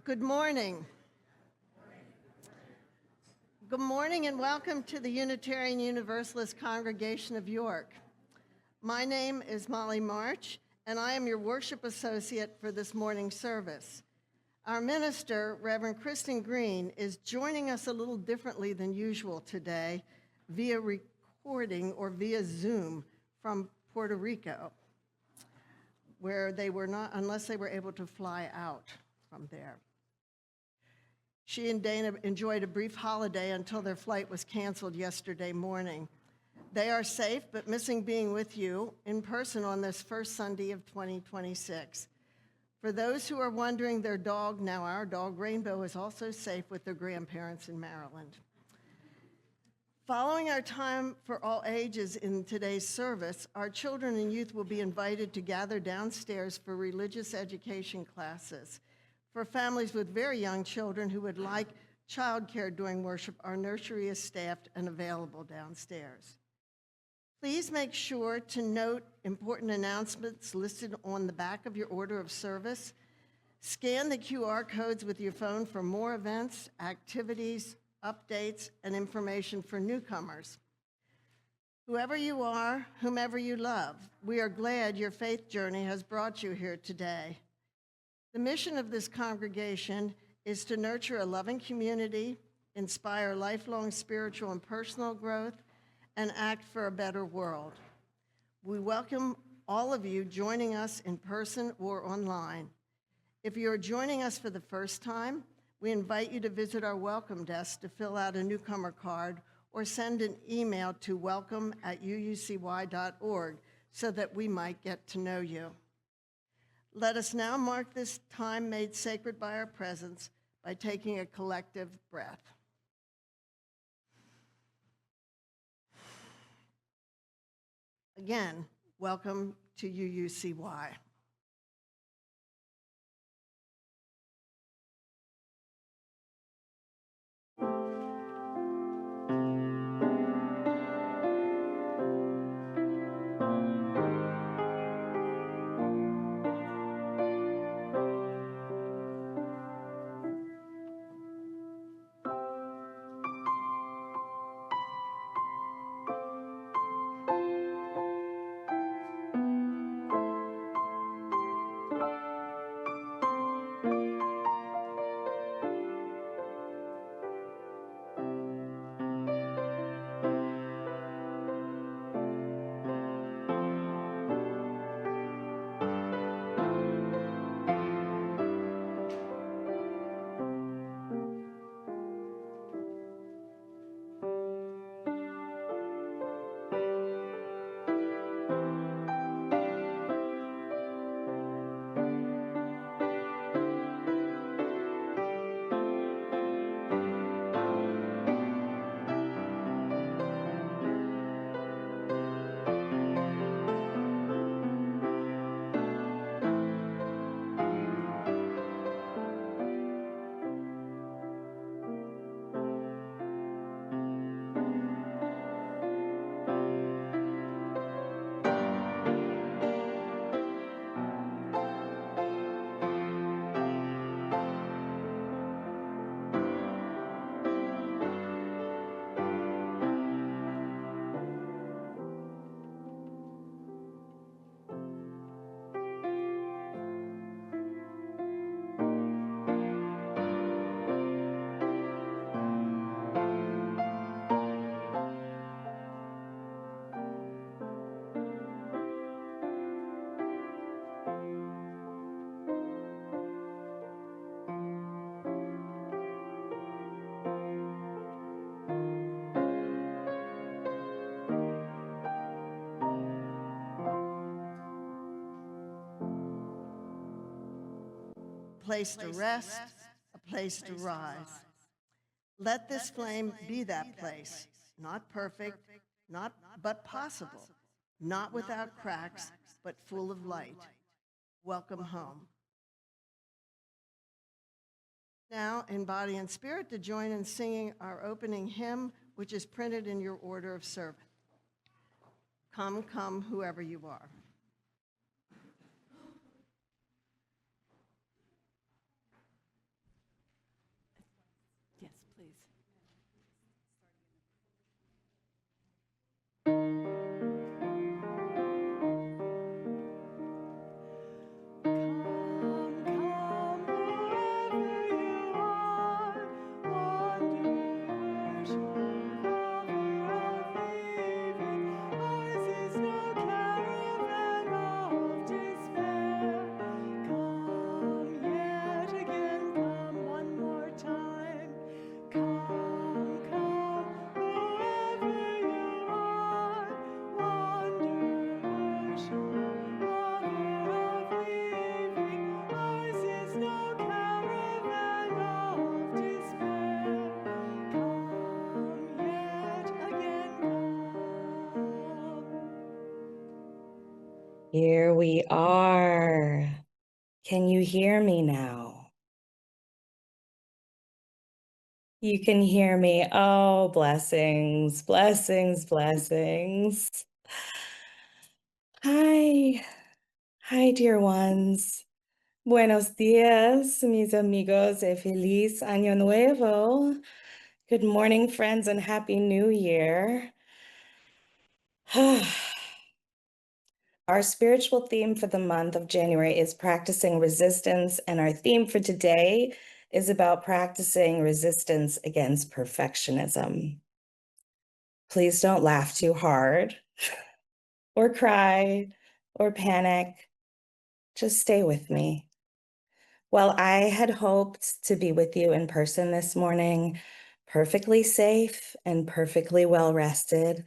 Good morning. Good morning and welcome to the Unitarian Universalist Congregation of York. My name is Molly March, and I am your worship associate for this morning's service. Our minister, Reverend Christin Green, is joining us a little differently than usual today via recording or via Zoom from Puerto Rico, where they were not, unless they were able to fly out from there. She and Dana enjoyed a brief holiday until their flight was canceled yesterday morning. They are safe, but missing being with you in person on this first Sunday of 2026. For those who are wondering, their dog, now our dog, Rainbow, is also safe with their grandparents in Maryland. Following our time for all ages in today's service, our children and youth will be invited to gather downstairs for religious education classes. For families with very young children who would like childcare during worship, our nursery is staffed and available downstairs. Please make sure to note important announcements listed on the back of your order of service. Scan the QR codes with your phone for more events, activities, updates, and information for newcomers. Whoever you are, whomever you love, we are glad your faith journey has brought you here today. The mission of this congregation is to nurture a loving community, inspire lifelong spiritual and personal growth, and act for a better world. We welcome all of you joining us in person or online. If you are joining us for the first time, we invite you to visit our welcome desk to fill out a newcomer card or send an email to welcome@uucy.org so that we might get to know you. Let us now mark this time made sacred by our presence by taking a collective breath. Again, welcome to UUCY. Place to rest, a place to rise. Let this flame be that place, not perfect, but possible, not without cracks, but full of light. Welcome home. Now, in body and spirit, to join in singing our opening hymn, which is printed in your order of service. Come, come, whoever you are. Here we are. Can you hear me now? You can hear me. Oh, blessings, blessings, blessings. Hi. Hi, dear ones. Buenos dias, mis amigos, y feliz año nuevo. Good morning, friends, and happy new year. Our spiritual theme for the month of January is practicing resistance, and our theme for today is about practicing resistance against perfectionism. Please don't laugh too hard, or cry, or panic. Just stay with me. While I had hoped to be with you in person this morning, perfectly safe and perfectly well rested,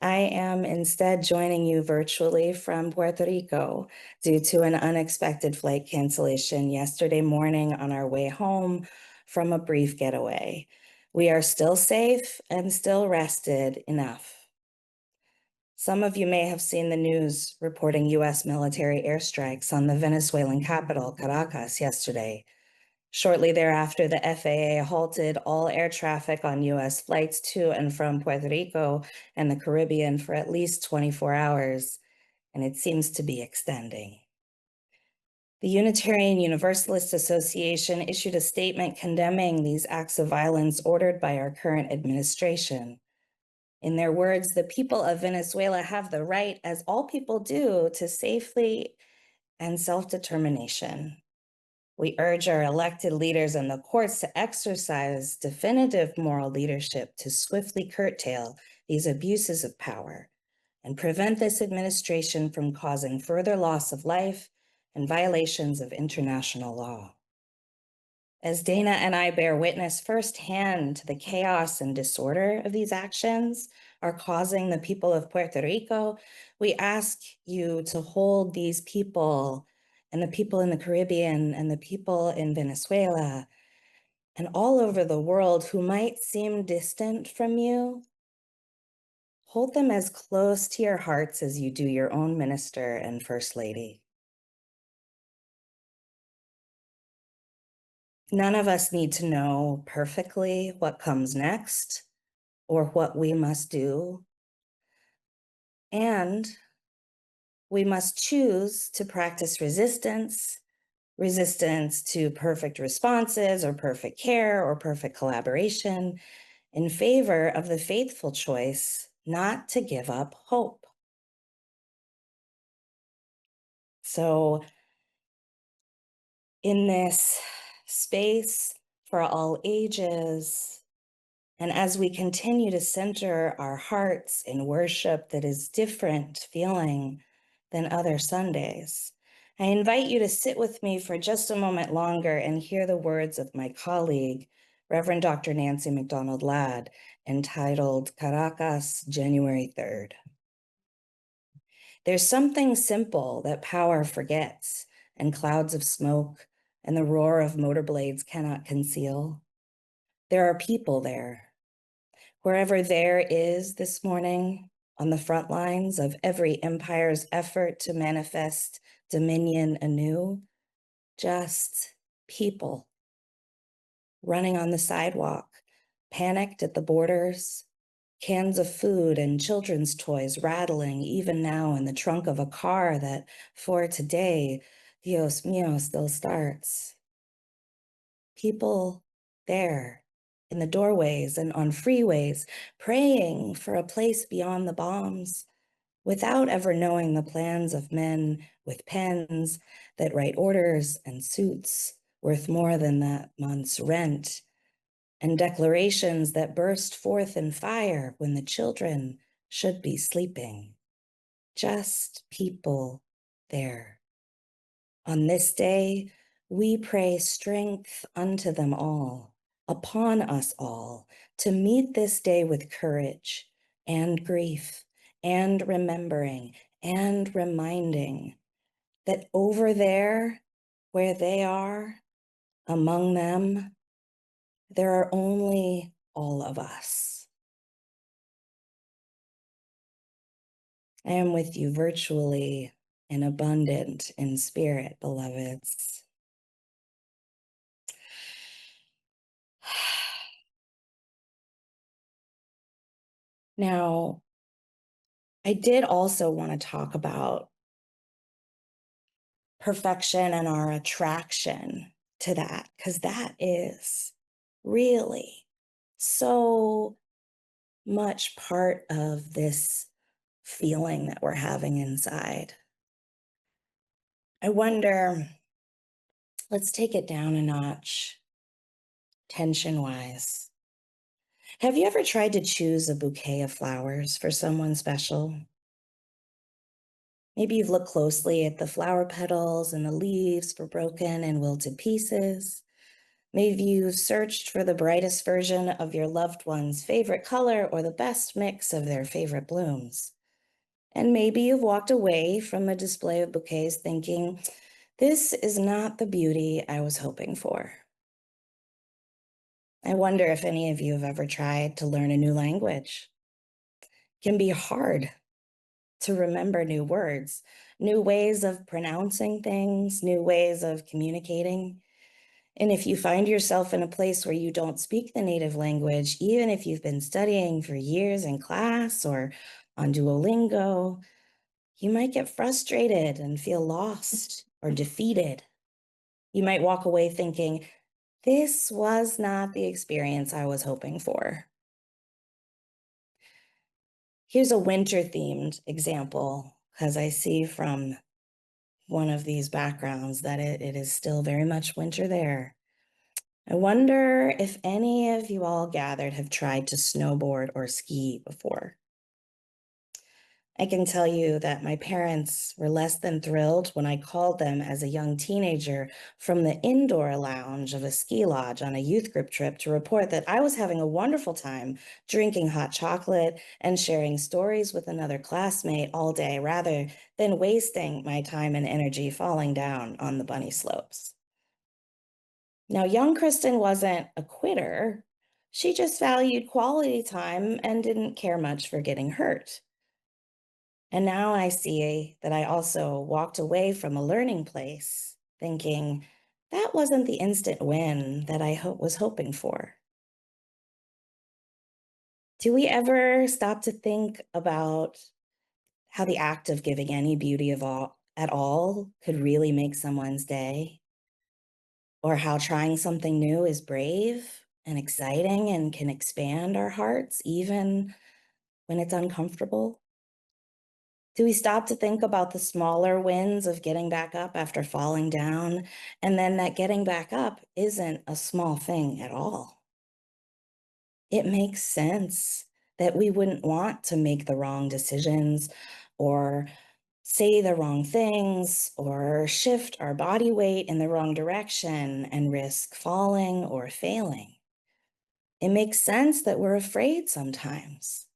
I am instead joining you virtually from Puerto Rico due to an unexpected flight cancellation yesterday morning on our way home from a brief getaway. We are still safe and still rested enough. Some of you may have seen the news reporting U.S. military airstrikes on the Venezuelan capital, Caracas, yesterday. Shortly thereafter, the FAA halted all air traffic on U.S. flights to and from Puerto Rico and the Caribbean for at least 24 hours, and it seems to be extending. The Unitarian Universalist Association issued a statement condemning these acts of violence ordered by our current administration. In their words, the people of Venezuela have the right, as all people do, to safety and self-determination. We urge our elected leaders and the courts to exercise definitive moral leadership to swiftly curtail these abuses of power and prevent this administration from causing further loss of life and violations of international law. As Dana and I bear witness firsthand to the chaos and disorder of these actions are causing the people of Puerto Rico, we ask you to hold these people and the people in the Caribbean and the people in Venezuela and all over the world who might seem distant from you. Hold them as close to your hearts as you do your own minister and first lady. None of us need to know perfectly what comes next or what we must do. And we must choose to practice resistance to perfect responses or perfect care or perfect collaboration in favor of the faithful choice not to give up hope. So in this space for all ages, and as we continue to center our hearts in worship that is different feeling than other Sundays, I invite you to sit with me for just a moment longer and hear the words of my colleague, Reverend Dr. Nancy McDonald Ladd, entitled Caracas, January 3rd. There's something simple that power forgets, and clouds of smoke and the roar of motor blades cannot conceal. There are people there. Wherever there is this morning, on the front lines of every empire's effort to manifest dominion anew, just people running on the sidewalk, panicked at the borders, cans of food and children's toys rattling even now in the trunk of a car that for today, Dios mío, still starts. People there in the doorways and on freeways, praying for a place beyond the bombs, without ever knowing the plans of men with pens that write orders and suits worth more than that month's rent, and declarations that burst forth in fire when the children should be sleeping. Just people there. On this day, we pray strength unto them all, upon us all, to meet this day with courage and grief and remembering and reminding that over there, where they are, among them, there are only all of us. I am with you virtually and abundant in spirit, beloveds. Now, I did also want to talk about perfection and our attraction to that, because that is really so much part of this feeling that we're having inside. I wonder, let's take it down a notch, tension-wise. Have you ever tried to choose a bouquet of flowers for someone special? Maybe you've looked closely at the flower petals and the leaves for broken and wilted pieces. Maybe you've searched for the brightest version of your loved one's favorite color or the best mix of their favorite blooms. And maybe you've walked away from a display of bouquets thinking, this is not the beauty I was hoping for. I wonder if any of you have ever tried to learn a new language. It can be hard to remember new words, new ways of pronouncing things, new ways of communicating. And if you find yourself in a place where you don't speak the native language, even if you've been studying for years in class or on Duolingo, you might get frustrated and feel lost or defeated. You might walk away thinking, this was not the experience I was hoping for. Here's a winter-themed example, because I see from one of these backgrounds that it is still very much winter there. I wonder if any of you all gathered have tried to snowboard or ski before. I can tell you that my parents were less than thrilled when I called them as a young teenager from the indoor lounge of a ski lodge on a youth group trip to report that I was having a wonderful time drinking hot chocolate and sharing stories with another classmate all day rather than wasting my time and energy falling down on the bunny slopes. Now, young Christin wasn't a quitter. She just valued quality time and didn't care much for getting hurt. And now I see that I also walked away from a learning place thinking that wasn't the instant win that I was hoping for. Do we ever stop to think about how the act of giving any beauty at all could really make someone's day? Or how trying something new is brave and exciting and can expand our hearts even when it's uncomfortable? Do we stop to think about the smaller wins of getting back up after falling down, and then that getting back up isn't a small thing at all? It makes sense that we wouldn't want to make the wrong decisions or say the wrong things or shift our body weight in the wrong direction and risk falling or failing. It makes sense that we're afraid sometimes.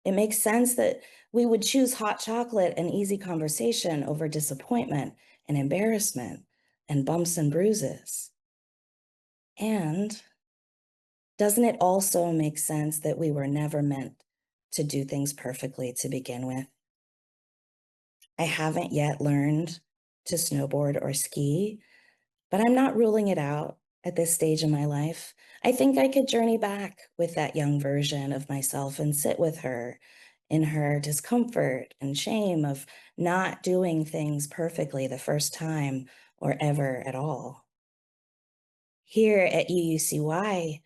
It makes sense that we would choose hot chocolate and easy conversation over disappointment and embarrassment and bumps and bruises. And doesn't it also make sense that we were never meant to do things perfectly to begin with? I haven't yet learned to snowboard or ski, but I'm not ruling it out at this stage in my life. I think I could journey back with that young version of myself and sit with her in her discomfort and shame of not doing things perfectly the first time or ever at all. Here at UUCY,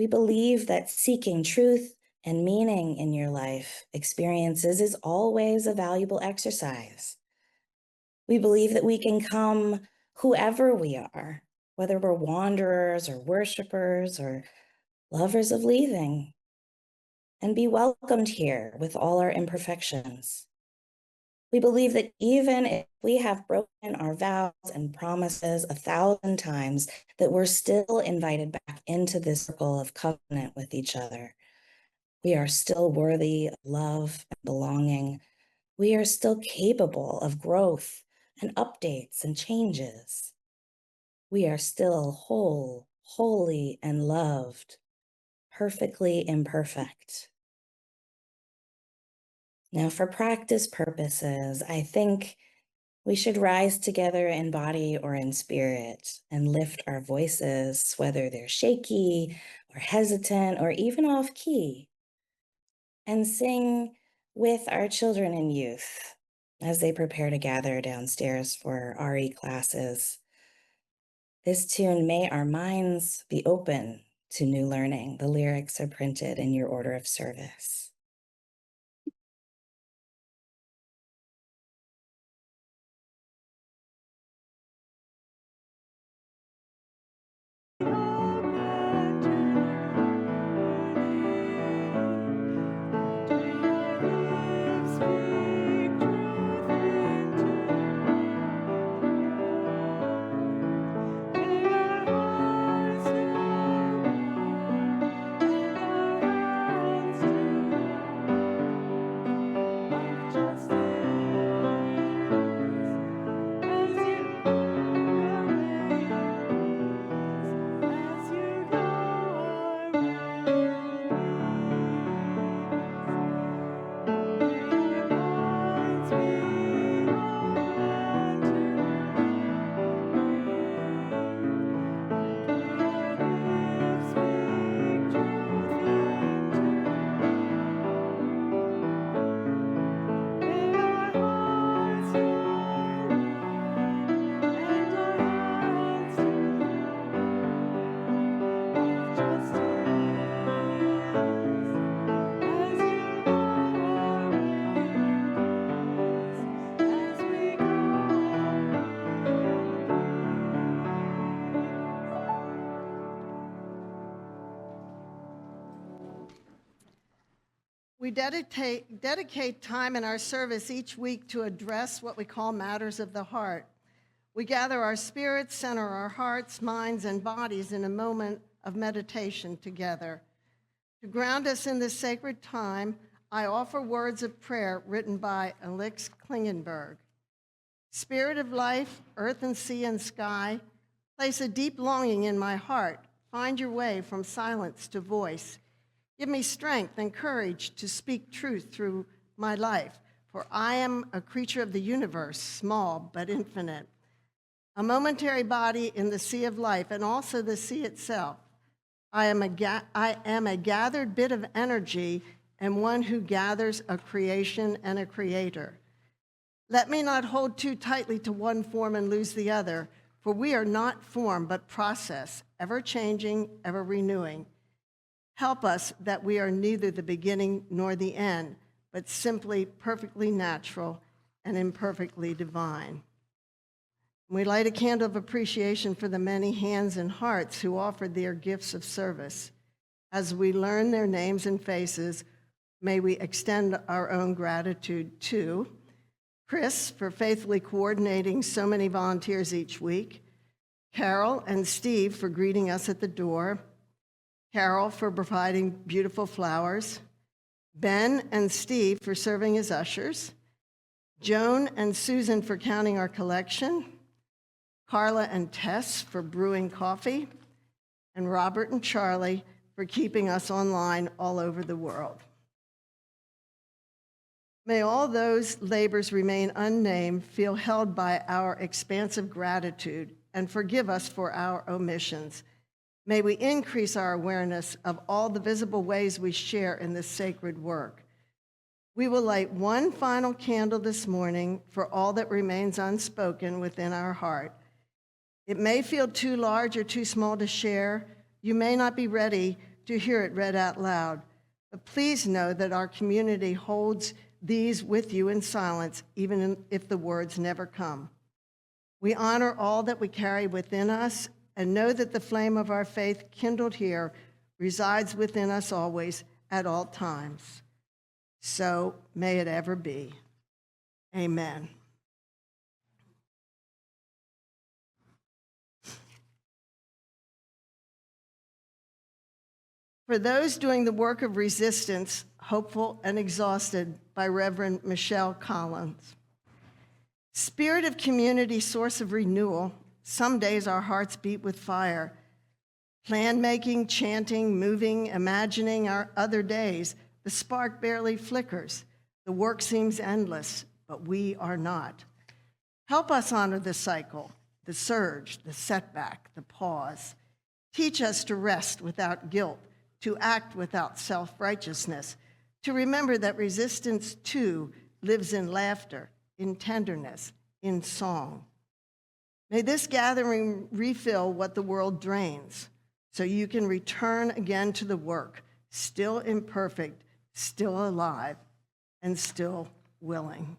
We believe that seeking truth and meaning in your life experiences is always a valuable exercise. We believe that we can come whoever we are, whether we're wanderers or worshipers or lovers of leaving, and be welcomed here with all our imperfections. We believe that even if we have broken our vows and promises 1,000 times, that we're still invited back into this circle of covenant with each other. We are still worthy of love and belonging. We are still capable of growth and updates and changes. We are still whole, holy, and loved, perfectly imperfect. Now, for practice purposes, I think we should rise together in body or in spirit and lift our voices, whether they're shaky or hesitant or even off key, and sing with our children and youth as they prepare to gather downstairs for RE classes. This tune, May Our Minds Be Open to New Learning. The lyrics are printed in your order of service. We dedicate time in our service each week to address what we call matters of the heart. We gather our spirits, center our hearts, minds, and bodies in a moment of meditation together. To ground us in this sacred time, I offer words of prayer written by Alix Klingenberg. Spirit of life, earth and sea and sky, place a deep longing in my heart. Find your way from silence to voice. Give me strength and courage to speak truth through my life, for I am a creature of the universe, small but infinite, a momentary body in the sea of life and also the sea itself. I am a gathered bit of energy and one who gathers a creation and a creator. Let me not hold too tightly to one form and lose the other, for we are not form but process, ever changing, ever renewing. Help us that we are neither the beginning nor the end, but simply perfectly natural and imperfectly divine. We light a candle of appreciation for the many hands and hearts who offered their gifts of service. As we learn their names and faces, may we extend our own gratitude to Chris for faithfully coordinating so many volunteers each week, Carol and Steve for greeting us at the door, Carol for providing beautiful flowers, Ben and Steve for serving as ushers, Joan and Susan for counting our collection, Carla and Tess for brewing coffee, and Robert and Charlie for keeping us online all over the world. May all those labors remain unnamed, feel held by our expansive gratitude, and forgive us for our omissions. May we increase our awareness of all the visible ways we share in this sacred work. We will light one final candle this morning for all that remains unspoken within our heart. It may feel too large or too small to share. You may not be ready to hear it read out loud. But please know that our community holds these with you in silence, even if the words never come. We honor all that we carry within us and know that the flame of our faith kindled here resides within us always at all times. So may it ever be. Amen. For those doing the work of resistance, hopeful and exhausted, by Reverend Michelle Collins. Spirit of community, source of renewal, some days our hearts beat with fire. Plan making, chanting, moving, imagining our other days, the spark barely flickers. The work seems endless, but we are not. Help us honor the cycle, the surge, the setback, the pause. Teach us to rest without guilt, to act without self-righteousness, to remember that resistance too lives in laughter, in tenderness, in song. May this gathering refill what the world drains, so you can return again to the work, still imperfect, still alive, and still willing.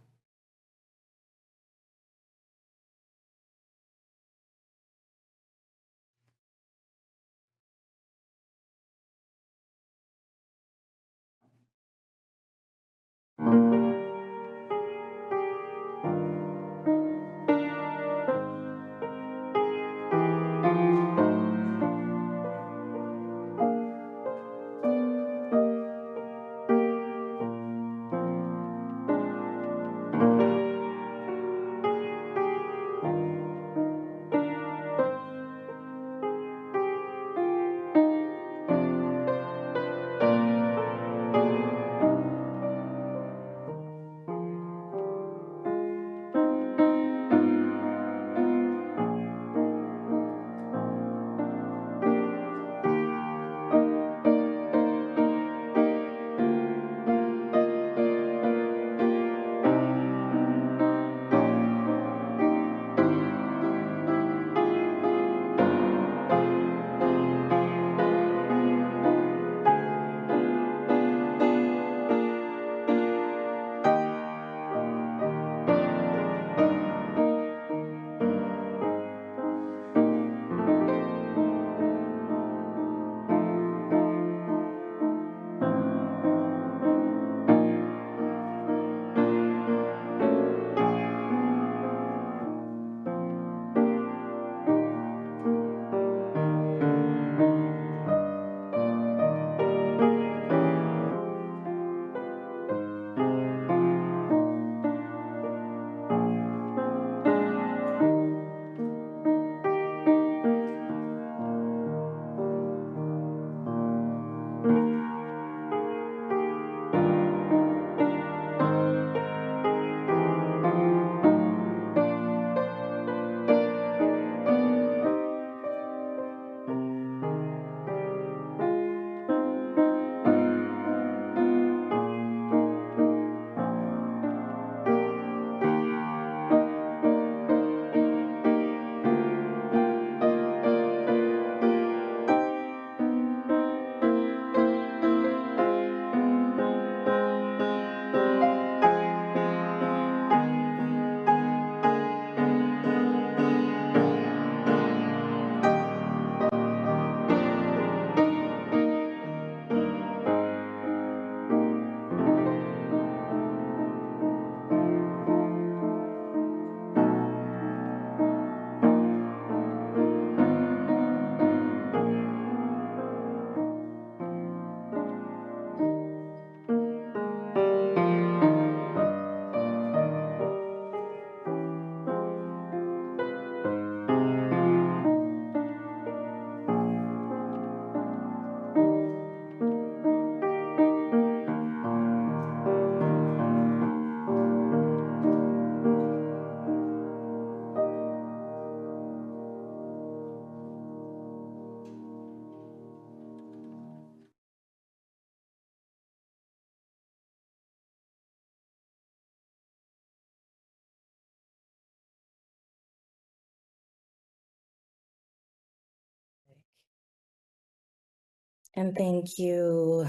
And thank you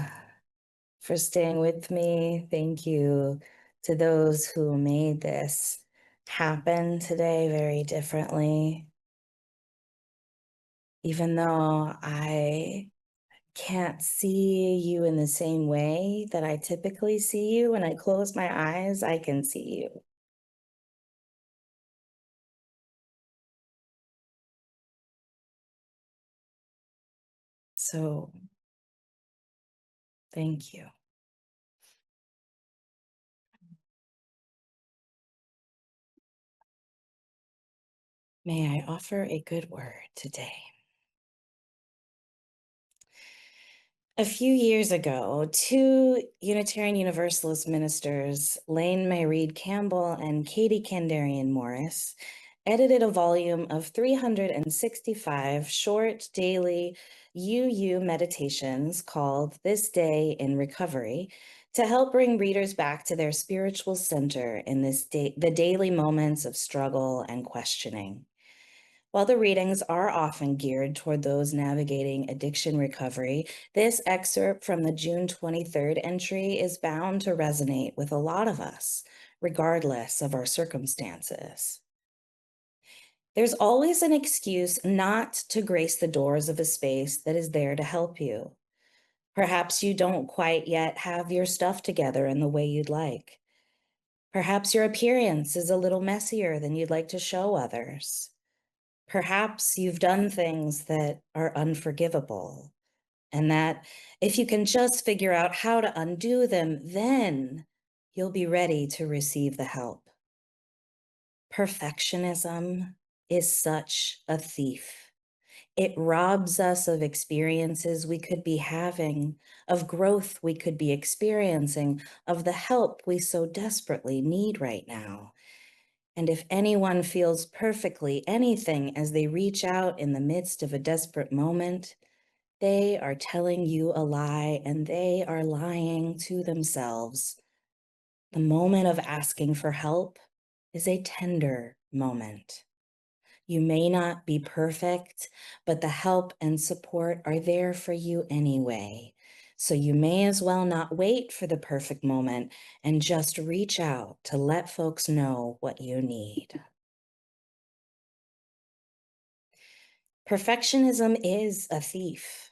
for staying with me. Thank you to those who made this happen today very differently. Even though I can't see you in the same way that I typically see you, when I close my eyes, I can see you. So thank you. May I offer a good word today? A few years ago, two Unitarian Universalist ministers, Lane May Reed Campbell and Katie Kandarian Morris, edited a volume of 365 short daily UU meditations called This Day in Recovery to help bring readers back to their spiritual center in the daily moments of struggle and questioning. While the readings are often geared toward those navigating addiction recovery, this excerpt from the June 23rd entry is bound to resonate with a lot of us, regardless of our circumstances. There's always an excuse not to grace the doors of a space that is there to help you. Perhaps you don't quite yet have your stuff together in the way you'd like. Perhaps your appearance is a little messier than you'd like to show others. Perhaps you've done things that are unforgivable, and that if you can just figure out how to undo them, then you'll be ready to receive the help. Perfectionism is such a thief. It robs us of experiences we could be having, of growth we could be experiencing, of the help we so desperately need right now. And if anyone feels perfectly anything as they reach out in the midst of a desperate moment, they are telling you a lie, and they are lying to themselves. The moment of asking for help is a tender moment. You may not be perfect, but the help and support are there for you anyway. So you may as well not wait for the perfect moment and just reach out to let folks know what you need. Perfectionism is a thief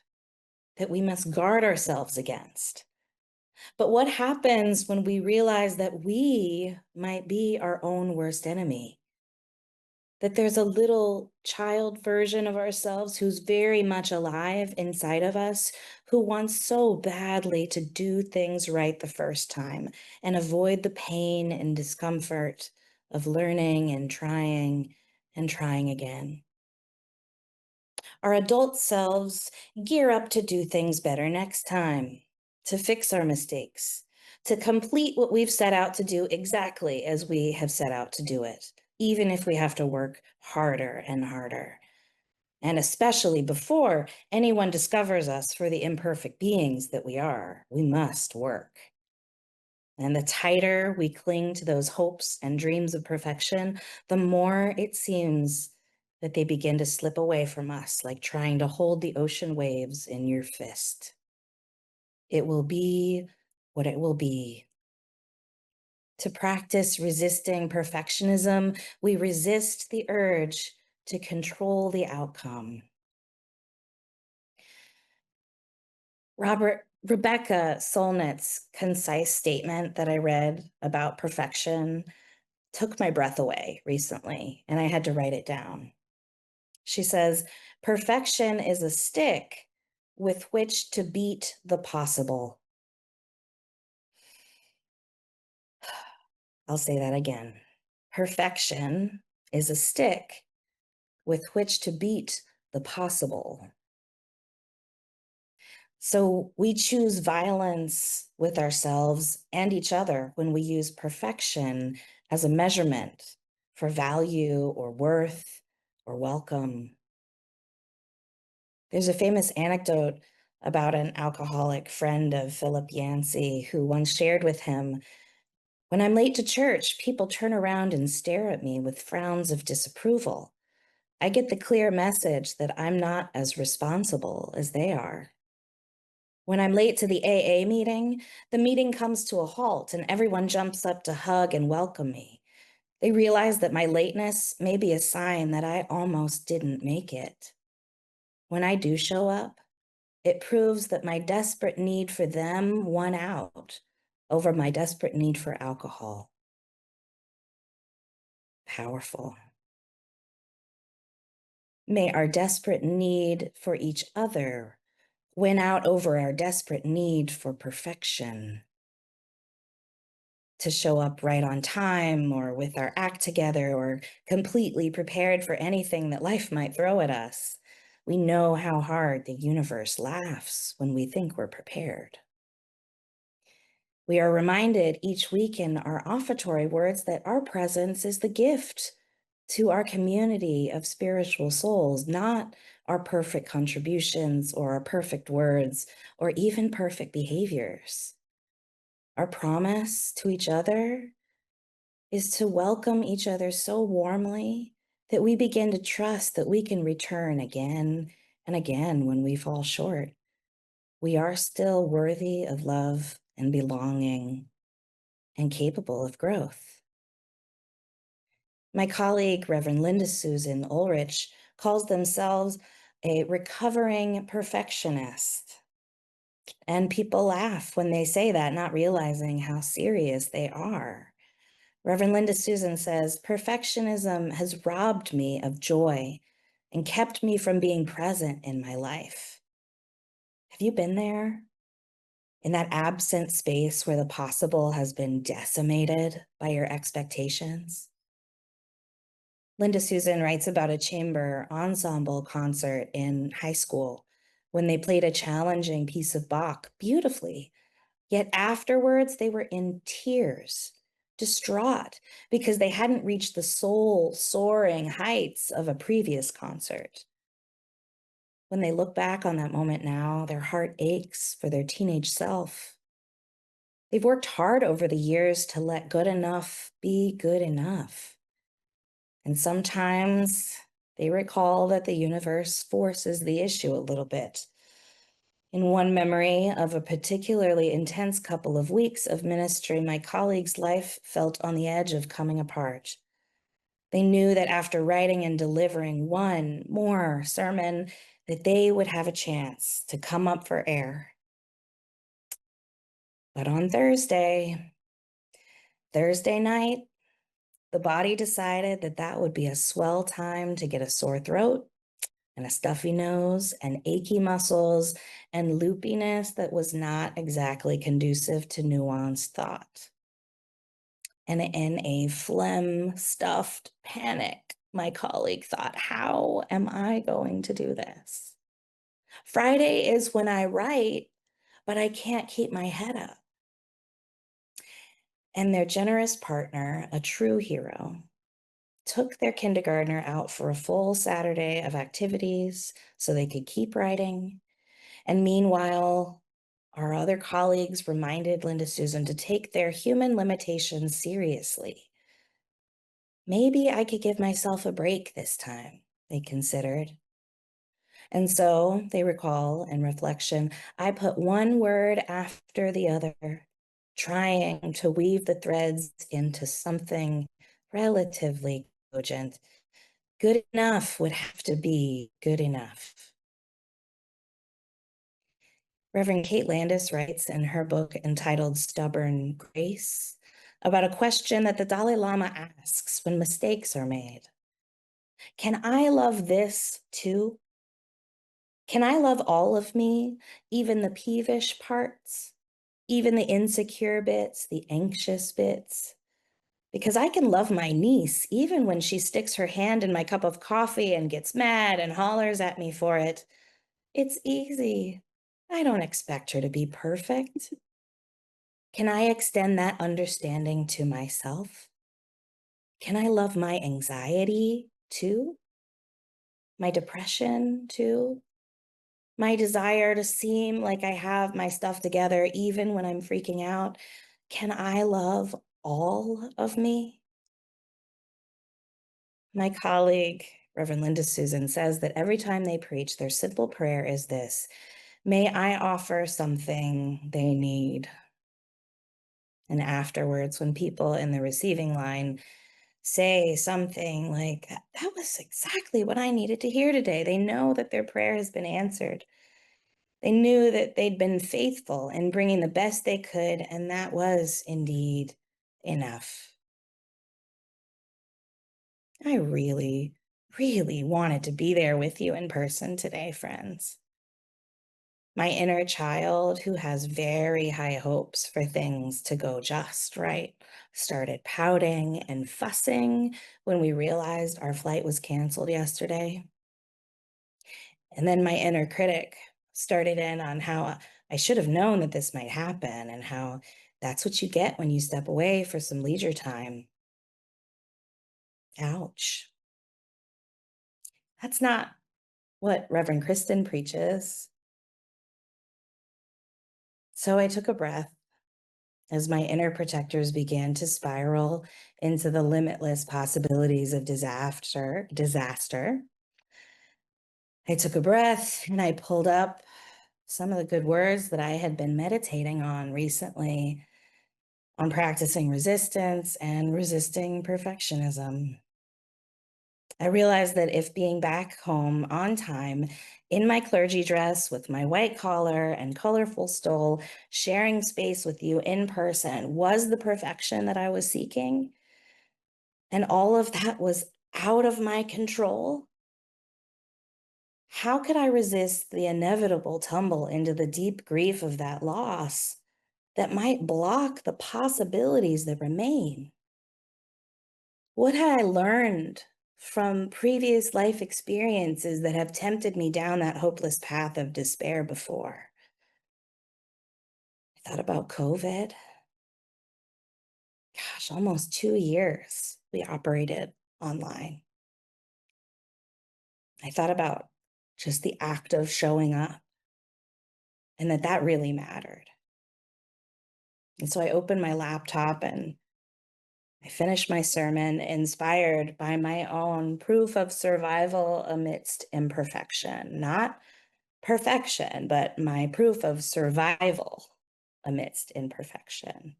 that we must guard ourselves against. But what happens when we realize that we might be our own worst enemy? That there's a little child version of ourselves who's very much alive inside of us, who wants so badly to do things right the first time and avoid the pain and discomfort of learning and trying again. Our adult selves gear up to do things better next time, to fix our mistakes, to complete what we've set out to do exactly as we have set out to do it, even if we have to work harder and harder. And especially before anyone discovers us for the imperfect beings that we are, we must work. And the tighter we cling to those hopes and dreams of perfection, the more it seems that they begin to slip away from us, like trying to hold the ocean waves in your fist. It will be what it will be. To practice resisting perfectionism, we resist the urge to control the outcome. Rebecca Solnit's concise statement that I read about perfection took my breath away recently, and I had to write it down. She says, perfection is a stick with which to beat the possible. I'll say that again. Perfection is a stick with which to beat the possible. So we choose violence with ourselves and each other when we use perfection as a measurement for value or worth or welcome. There's a famous anecdote about an alcoholic friend of Philip Yancey who once shared with him, "When I'm late to church, people turn around and stare at me with frowns of disapproval. I get the clear message that I'm not as responsible as they are." When I'm late to the AA meeting, the meeting comes to a halt and everyone jumps up to hug and welcome me. They realize that my lateness may be a sign that I almost didn't make it. When I do show up, it proves that my desperate need for them won out over my desperate need for alcohol. Powerful. May our desperate need for each other win out over our desperate need for perfection. To show up right on time or with our act together or completely prepared for anything that life might throw at us. We know how hard the universe laughs when we think we're prepared. We are reminded each week in our offertory words that our presence is the gift to our community of spiritual souls, not our perfect contributions or our perfect words or even perfect behaviors. Our promise to each other is to welcome each other so warmly that we begin to trust that we can return again and again when we fall short. We are still worthy of love and belonging and capable of growth. My colleague, Reverend Linda Susan Ulrich, calls themselves a recovering perfectionist. And people laugh when they say that, not realizing how serious they are. Reverend Linda Susan says, perfectionism has robbed me of joy and kept me from being present in my life. Have you been there? In that absent space where the possible has been decimated by your expectations? Linda Susan writes about a chamber ensemble concert in high school when they played a challenging piece of Bach beautifully. Yet afterwards, they were in tears, distraught, because they hadn't reached the soul-soaring heights of a previous concert. When they look back on that moment now, their heart aches for their teenage self. They've worked hard over the years to let good enough be good enough. And sometimes they recall that the universe forces the issue a little bit. In one memory of a particularly intense couple of weeks of ministry, my colleague's life felt on the edge of coming apart. They knew that after writing and delivering one more sermon, that they would have a chance to come up for air. But on Thursday night, the body decided that that would be a swell time to get a sore throat and a stuffy nose and achy muscles and loopiness that was not exactly conducive to nuanced thought. And in a phlegm-stuffed panic, my colleague thought, how am I going to do this? Friday is when I write, but I can't keep my head up. And their generous partner, a true hero, took their kindergartner out for a full Saturday of activities so they could keep writing. And meanwhile, our other colleagues reminded Linda Susan to take their human limitations seriously. Maybe I could give myself a break this time, they considered. And so, they recall in reflection, I put one word after the other, trying to weave the threads into something relatively cogent. Good enough would have to be good enough. Reverend Kate Landis writes in her book entitled Stubborn Grace about a question that the Dalai Lama asks when mistakes are made. Can I love this too? Can I love all of me, even the peevish parts, even the insecure bits, the anxious bits? Because I can love my niece even when she sticks her hand in my cup of coffee and gets mad and hollers at me for it. It's easy. I don't expect her to be perfect. Can I extend that understanding to myself? Can I love my anxiety too? My depression too? My desire to seem like I have my stuff together even when I'm freaking out? Can I love all of me? My colleague, Reverend Linda Susan, says that every time they preach, their simple prayer is this: May I offer something they need. And afterwards, when people in the receiving line say something like, that was exactly what I needed to hear today, they know that their prayer has been answered. They knew that they'd been faithful in bringing the best they could, and that was indeed enough. I really, really wanted to be there with you in person today, friends. My inner child, who has very high hopes for things to go just right, started pouting and fussing when we realized our flight was canceled yesterday. And then my inner critic started in on how I should have known that this might happen and how that's what you get when you step away for some leisure time. Ouch. That's not what Reverend Christin preaches. So I took a breath as my inner protectors began to spiral into the limitless possibilities of disaster. I took a breath and I pulled up some of the good words that I had been meditating on recently on practicing resistance and resisting perfectionism. I realized that if being back home on time in my clergy dress with my white collar and colorful stole, sharing space with you in person was the perfection that I was seeking, and all of that was out of my control, how could I resist the inevitable tumble into the deep grief of that loss that might block the possibilities that remain? What had I learned from previous life experiences that have tempted me down that hopeless path of despair before? I thought about COVID. Gosh, almost 2 years we operated online. I thought about just the act of showing up and that really mattered. And so I opened my laptop and I finished my sermon inspired by my own proof of survival amidst imperfection, not perfection, but my proof of survival amidst imperfection.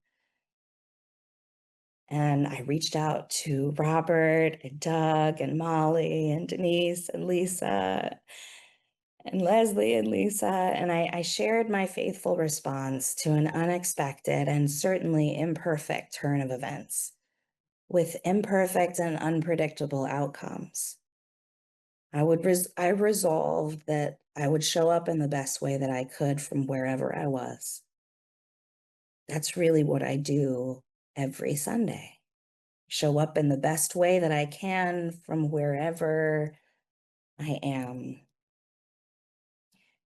And I reached out to Robert and Doug and Molly and Denise and Lisa and Leslie and Lisa, and I shared my faithful response to an unexpected and certainly imperfect turn of events with imperfect and unpredictable outcomes. I resolved that I would show up in the best way that I could from wherever I was. That's really what I do every Sunday. Show up in the best way that I can from wherever I am.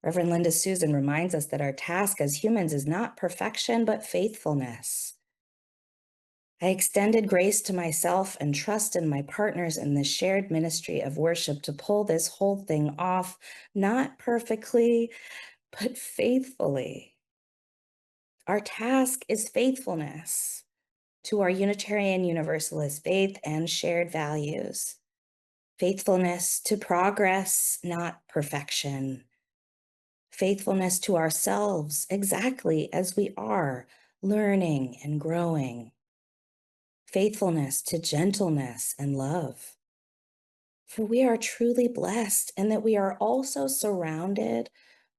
Reverend Linda Susan reminds us that our task as humans is not perfection, but faithfulness. I extended grace to myself and trust in my partners in this shared ministry of worship to pull this whole thing off, not perfectly, but faithfully. Our task is faithfulness to our Unitarian Universalist faith and shared values. Faithfulness to progress, not perfection. Faithfulness to ourselves exactly as we are, learning and growing. Faithfulness to gentleness and love. For we are truly blessed in that we are also surrounded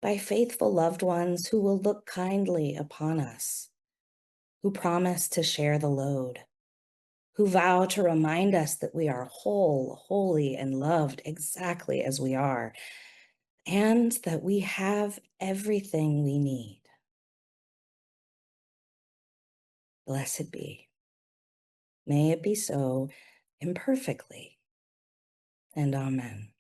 by faithful loved ones who will look kindly upon us, who promise to share the load, who vow to remind us that we are whole, holy, and loved exactly as we are, and that we have everything we need. Blessed be. May it be so imperfectly. And amen.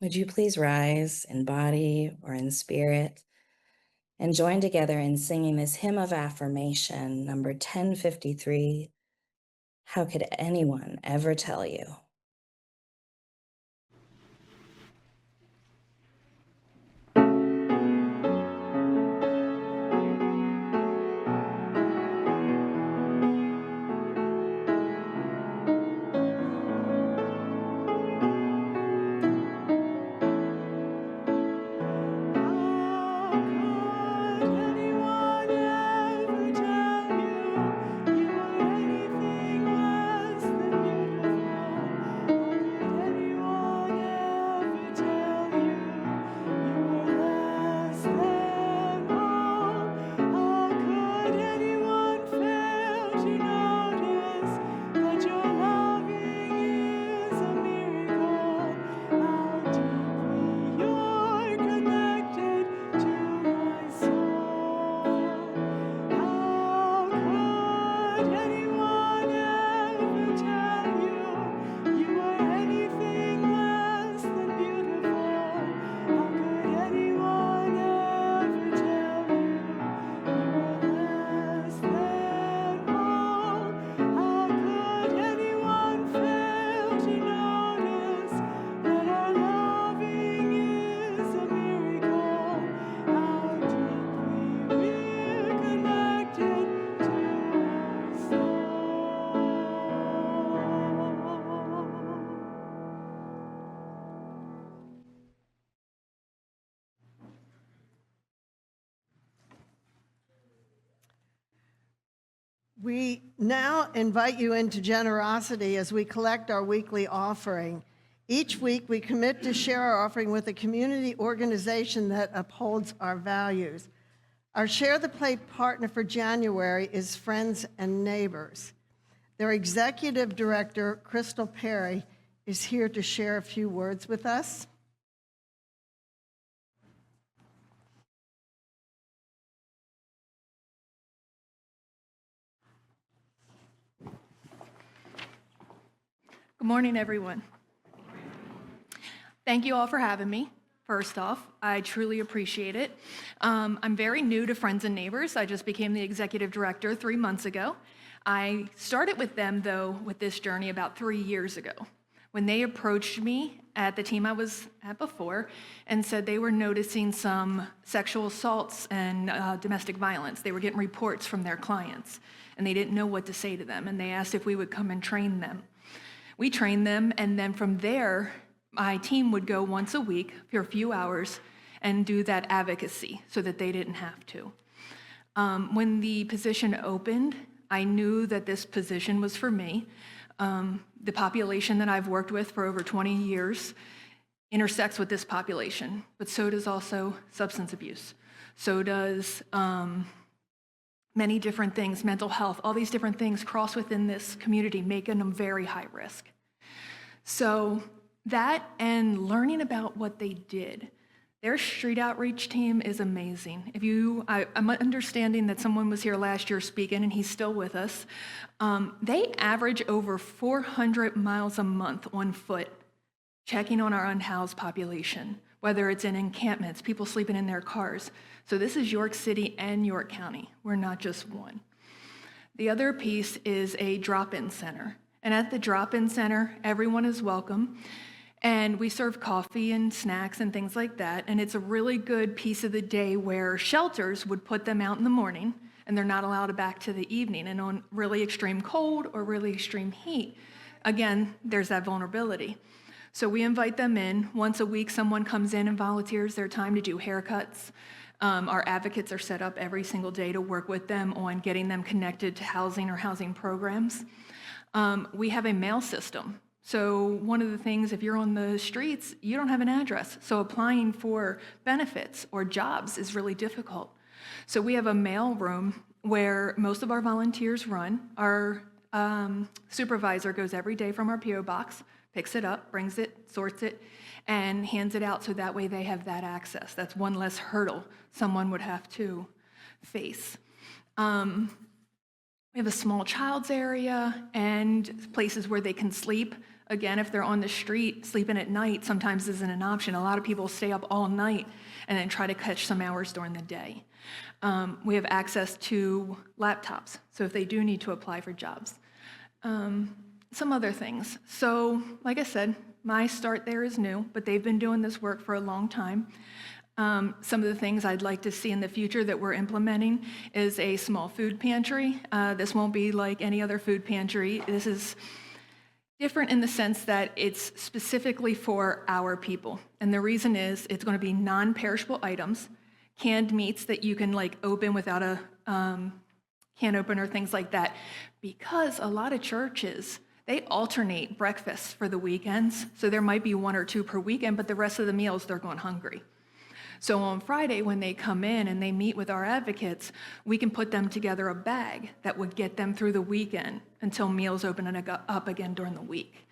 Would you please rise in body or in spirit and join together in singing this hymn of affirmation, number 1053, How Could Anyone Ever Tell You? We now invite you into generosity as we collect our weekly offering. Each week, we commit to share our offering with a community organization that upholds our values. Our Share the Plate partner for January is Friends and Neighbors. Their executive director, Crystal Perry, is here to share a few words with us. Good morning, everyone. Thank you all for having me. First off, I truly appreciate it. I'm very new to Friends and Neighbors. I just became the executive director 3 months ago. I started with them, though, with this journey about 3 years ago, when they approached me at the team I was at before and said they were noticing some sexual assaults and domestic violence. They were getting reports from their clients, and they didn't know what to say to them, and they asked if we would come and train them. We trained them, and then from there, my team would go once a week for a few hours and do that advocacy so that they didn't have to. When the position opened, I knew that this position was for me. The population that I've worked with for over 20 years intersects with this population, but so does also substance abuse. So does many different things, mental health, all these different things cross within this community, making them very high risk. So that and learning about what they did, their street outreach team is amazing. I'm understanding that someone was here last year speaking, and he's still with us. They average over 400 miles a month on foot, checking on our unhoused population, whether it's in encampments, people sleeping in their cars. So this is York City and York County. We're not just one. The other piece is a drop-in center. And at the drop-in center, everyone is welcome. And we serve coffee and snacks and things like that. And it's a really good piece of the day where shelters would put them out in the morning, and they're not allowed back to the evening. And on really extreme cold or really extreme heat, again, there's that vulnerability. So we invite them in. Once a week, someone comes in and volunteers their time to do haircuts. Our advocates are set up every single day to work with them on getting them connected to housing or housing programs. We have a mail system. So one of the things, if you're on the streets, you don't have an address. So applying for benefits or jobs is really difficult. So we have a mail room where most of our volunteers run. Our supervisor goes every day from our PO box, picks it up, brings it, sorts it, and hands it out so that way they have that access. That's one less hurdle someone would have to face. We have a small child's area and places where they can sleep. Again, if they're on the street, sleeping at night sometimes isn't an option. A lot of people stay up all night and then try to catch some hours during the day. We have access to laptops, so if they do need to apply for jobs. Some other things. So, like I said, my start there is new, but they've been doing this work for a long time. Some of the things I'd like to see in the future that we're implementing is a small food pantry. This won't be like any other food pantry. This is different in the sense that it's specifically for our people. And the reason is it's going to be non-perishable items, canned meats that you can like open without a can opener, things like that. Because a lot of churches, they alternate breakfasts for the weekends. So there might be 1 or 2 per weekend, but the rest of the meals, they're going hungry. So on Friday, when they come in and they meet with our advocates, we can put them together a bag that would get them through the weekend until meals open up again during the week.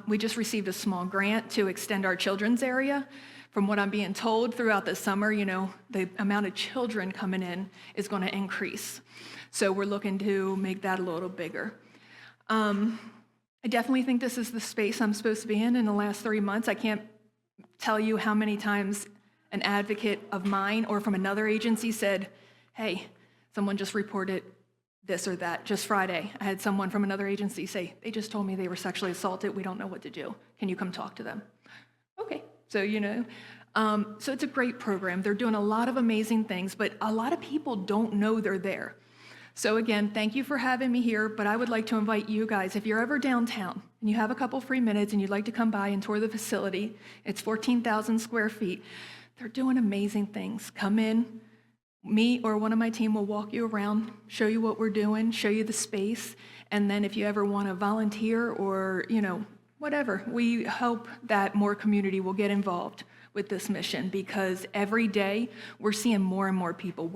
We just received a small grant to extend our children's area. From what I'm being told throughout the summer, the amount of children coming in is going to increase. So we're looking to make that a little bigger. I definitely think this is the space I'm supposed to be in the last 3 months. I can't tell you how many times an advocate of mine or from another agency said, hey, someone just reported this or that. Just Friday, I had someone from another agency say, they just told me they were sexually assaulted. We don't know what to do. Can you come talk to them? Okay, so so it's a great program. They're doing a lot of amazing things, but a lot of people don't know they're there. So again, thank you for having me here, but I would like to invite you guys, if you're ever downtown and you have a couple free minutes and you'd like to come by and tour the facility, it's 14,000 square feet. They're doing amazing things. Come in. me or one of my team will walk you around, show you what we're doing, show you the space, and then if you ever want to volunteer or, whatever, we hope that more community will get involved with this mission, because every day we're seeing more and more people.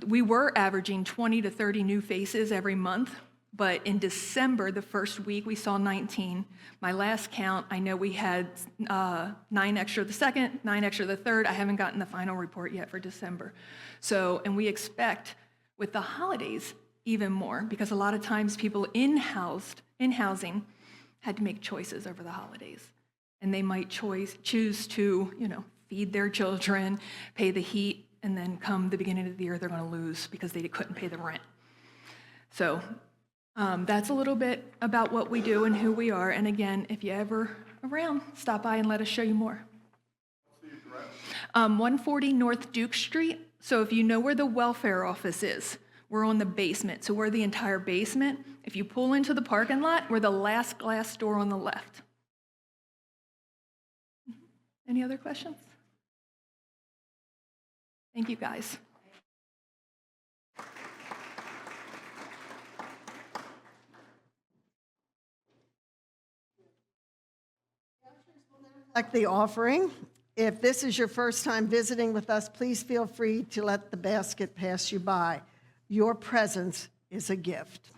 We were averaging 20 to 30 new faces every month, but in December, the first week, we saw 19. My last count, I know we had 9 extra the second, 9 extra the third. I haven't gotten the final report yet for December. And we expect with the holidays even more, because a lot of times people in housing had to make choices over the holidays. And they might choose to, feed their children, pay the heat, and then come the beginning of the year, they're going to lose because they couldn't pay the rent. So that's a little bit about what we do and who we are. And again, if you're ever around, stop by and let us show you more. 140 North Duke Street. So if you know where the welfare office is, we're on the basement. So we're the entire basement. If you pull into the parking lot, we're the last glass door on the left. Any other questions? Thank you, guys. Collect the offering. If this is your first time visiting with us, please feel free to let the basket pass you by. Your presence is a gift.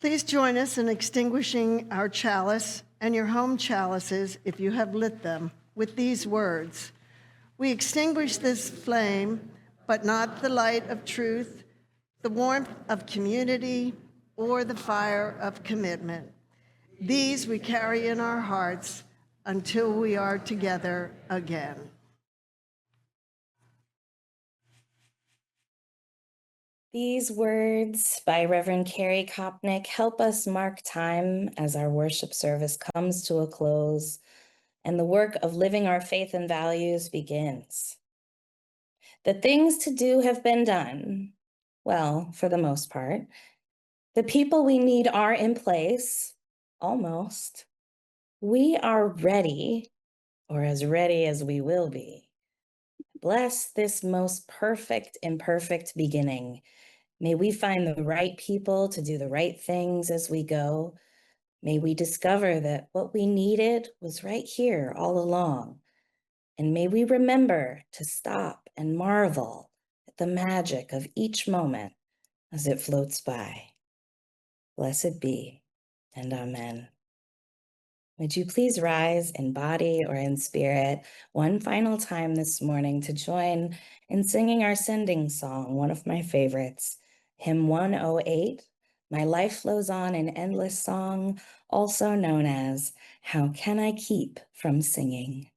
Please join us in extinguishing our chalice and your home chalices, if you have lit them, with these words: "We extinguish this flame, but not the light of truth, the warmth of community, or the fire of commitment. These we carry in our hearts until we are together again. These words by Reverend Carrie Kopnick help us mark time as our worship service comes to a close and the work of living our faith and values begins. The things to do have been done, well, for the most part. The people we need are in place, almost. We are ready, or as ready as we will be. Bless this most perfect, imperfect beginning. May we find the right people to do the right things as we go. May we discover that what we needed was right here all along. And may we remember to stop and marvel at the magic of each moment as it floats by. Blessed be, and amen. Would you please rise in body or in spirit one final time this morning to join in singing our sending song, one of my favorites, hymn 108, My Life Flows On in Endless Song, also known as How Can I Keep from Singing?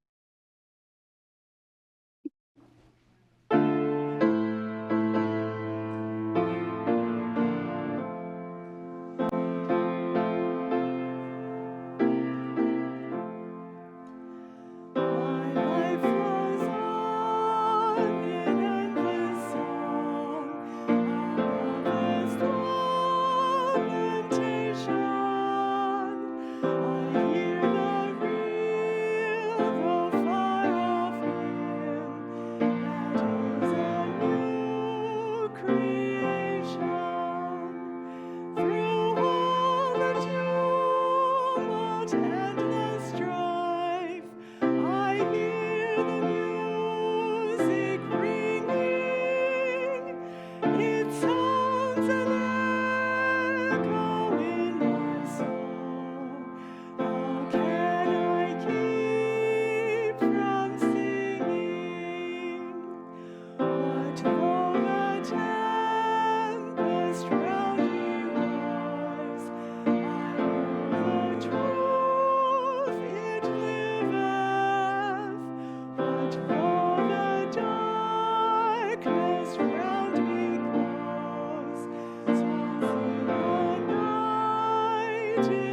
To